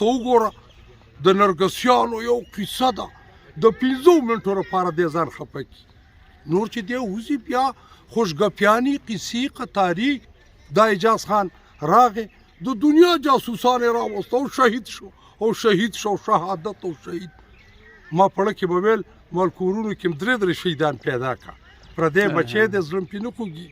ته وګوره د نرګسیانو یو کیسه ده د 15 منټو لپاره دې ځان خفه کړي نور چې دی وځي بیا خوشګپیانې قیسې قطاري دا اعجاز خان راغې د دنیا جاسوسان یې راوسته او شهید شو شهادت او شهید ما پړه کې به ویل مال کورونو کې درې شهیدان پیدا کړه پردی بچی د زړه پې نه خوږېږي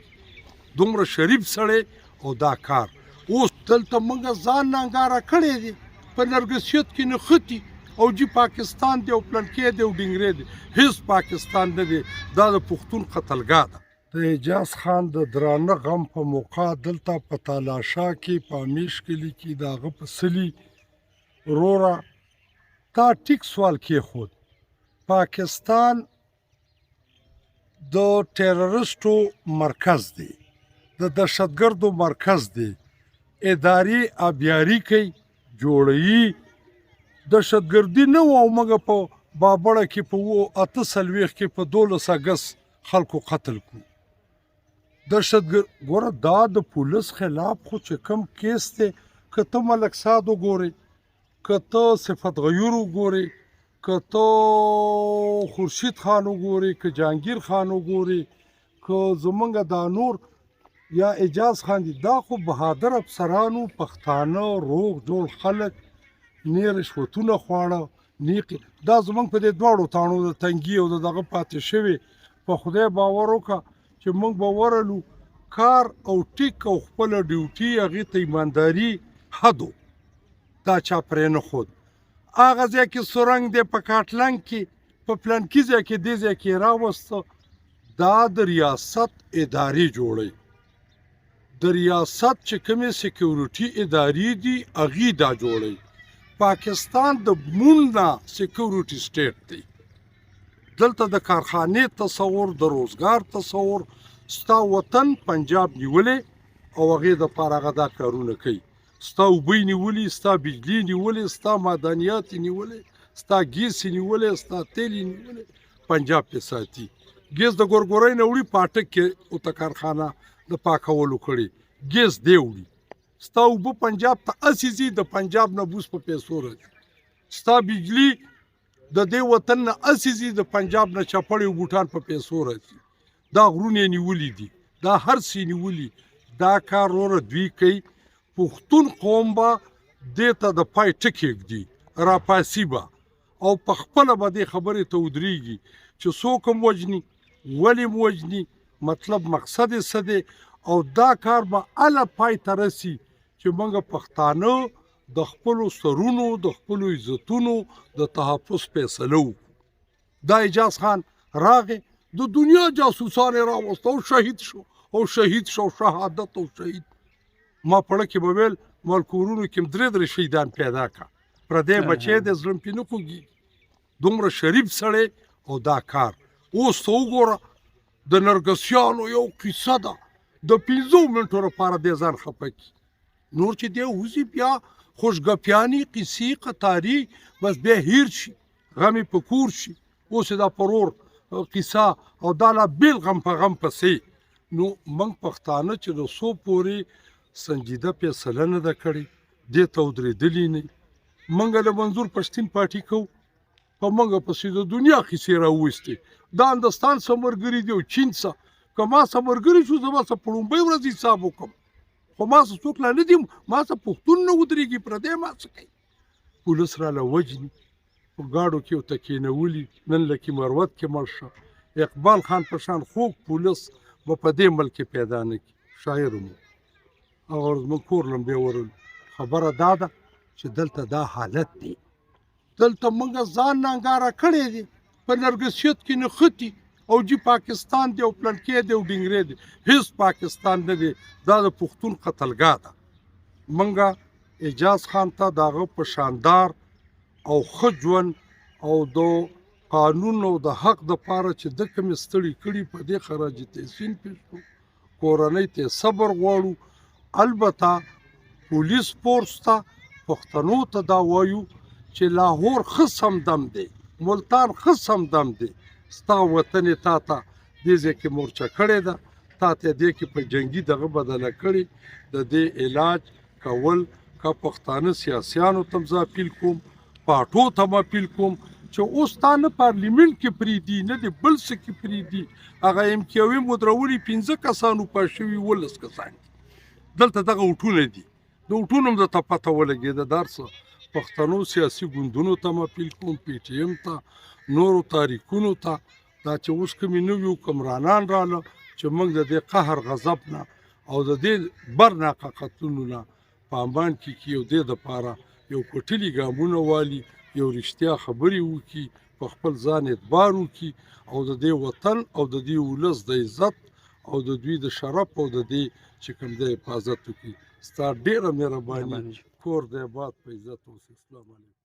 دومره شریف سړی او دا کار اوس دلته موږ ځان ننګاره کړی دی په نرګسیت کې نښتي او جی پاکستان دی او پلنکې دی او ډنګرې دی هیڅ پاکستان نه دی دا د پښتون قتلګاه ده د اعجاز خان د درانه غم په موقع دلته په تالاشا کې په امیش کلي کې د هغه په سلي وروره تا ټیک سوال کېښود پاکستان د ټیررسټو مرکز دی د دهشتګردو مرکز دی ادارې ابیاري کوي جوړوي دهشتګردي نه و او موږ په بابړه کې په 48 کې په 12 اګست خلکو قتل کړو دهشتګرد ګوره دا د پولیس خلاف خو چې کوم کیس دی که ته ملک سعد وګورې که ته صفت غیور وګورې که ته خورشید خان وګورې که جهانګیر خان وګورې که زمونږ دا نور یا اعجاز خان دي دا خو بهادر افسرانو پښتانه روغ جوړ خلک نه رشوتونه خواړه دا زمونږ په دې دواړو تاڼو د تنګي او دغه پاتې شوي په خدای باور وکړه چې موږ به ورلو کار او ټیک او خپله ډیوټي هغې ته ایمانداري حدو دا چا پرې نه خود هغه ځای کې سرنګ دی په کاټلنګ کې په پلانکي ځای کې دې ځای کې راوسته دا د ریاست ادارې جوړوي د ریاست چې کومې سکیورټي ادارې دي هغې دا جوړوي پاکستان د مونږ نه سکیورټي سټیټ دی دلته د کارخانې تصور د روزګار تصور ستا وطن پنجاب نیولې او هغې دپاره هغه دا کارونه کوي ستا اوبه نیولې ستا بجلي نیولې ستا معدنیات نیولې ستا ګیس نیولې ستا تیل نیولې پنجاب پې ساتي ګیس د ګورګورۍ نه وړي پاټک کې ورته کارخانه د پاکولو کړي ګیس دی وړي ستا اوبه پنجاب ته هسې ځي د پنجاب نه بوس په پیسو راځي ستا بجلي د دې وطن نه هسې ځي د پنجاب نه چپړې او بوټان په پیسو راځي دا غرونه یې نیولي دي دا هر څه نیولي دا کار وروره دوی کوي پښتون قوم به دې ته د پای ټکي ږدي راپاسي به او په خپله به دې خبرې ته ودرېږي چې څوک هم وژني ولې م وژني مطلب مقصد یې څه دی او دا کار به هله پای ته رسي چې موږ پښتانه د خپلو سرونو د خپلو عزتونو د تحفظ فیصله وکړو دا اعجاز خان راغې د دنیا جاسوسان یې راوسته او شهید شو شهادت او شهید ما پړه کې به ویل مال کورونو کې درې شهیدان پیدا کړه پردی بچی د زړه پې نه خوږېږي دومره شریف سړی او دا کار اوس ته وګوره د نرګسیانو یو کیسه ده د 15 منټو لپاره دې ځان خفه کړي نور چې دی وځي بیا خوشګپیانې قیسې قطاري بس بیا هیر شي غم یې په کور شي اوس یې دا پرور قیسه او دا لا بیل غم په غم پسې نو موږ پښتانه چې د څو پورې سنجیده فیصله نه ده کړې دې ته ودرېدلي نه موږ له منظور پښتین پارټي کوو په موږ پسې د دنیا کیسې راوویستې دا هندوستان څه ملګري دي او چین څه که ما څه ملګري شو زما څه په لومبۍ ورځ حساب وکړم خو ما څه څوک لا نه دي ما څه پښتون نه ودرېږي پردی ما څه کوي پولیس راله وجني په ګاډو کې ورته کېنولي نن لکي مروت کې مړ شه اقبال خان په شان خوږ پولیس به په دې ملک کې پیدا نه کړي شاعر مو هغه زموږ کور لمبې ورل خبره دا ده چې دلته دا حالت دی دلته موږ ځان ننګاره کړی دی په نرګسیت کې نښتي او جی پاکستان دی او پلنکې دی او ډنګرې دی هیڅ پاکستان نه دی دا د پښتون قتلګاه ده موږ اعجاز خان ته د هغه په شاندار او ښه ژوند او د قانون او د حق دپاره چې ده کومې ستړي کړي په دې خراج تحسین پېښ کړو کورنۍ ته صبر غواړو البته پولیس فورس ته پښتنو ته دا وایو چې لاهور ښه سمدم دی ملتان ښه سمدم دی ستا وطن یې تا ته دې ځای کې مورچه کړې ده تا ته دې کې په جنګي دغه بدله کړې د دې علاج کول که پښتانه سیاسیانو ته زه اپیل کوم، پاټو ته م اپیل کوم چې اوس تا نه پارلیمنټ کې پرېږدي نه د بل څه کې پرېږدي. هغه MKO مدرولي 15 کسانو پاس شوي 11 کسان دي. دلته دغه اوټونه دي. د اوټونو هم درته پته ولګېده. دا هر څه پښتنو سیاسي ګوندونو ته م اپیل کوم، PTM ته، نورو تاریخونو ته، دا چې اوس کومې نوي حکمرانان راله چې موږ د دې قهر غضب نه او د دې برناقه قتلونو نه په امان کې یو دې دپاره یو کوټلي ګامونه والي، یو رښتیا خبرې وکړي، په خپل ځان اعتبار وکړي او د دې وطن او د دې ولس د عزت او د دوی د شرف او د دې چې کوم دی حفاظت وکړي. ستا ډېره مهرباني. کور د آباد په عزت اوسې. السلام علیکم.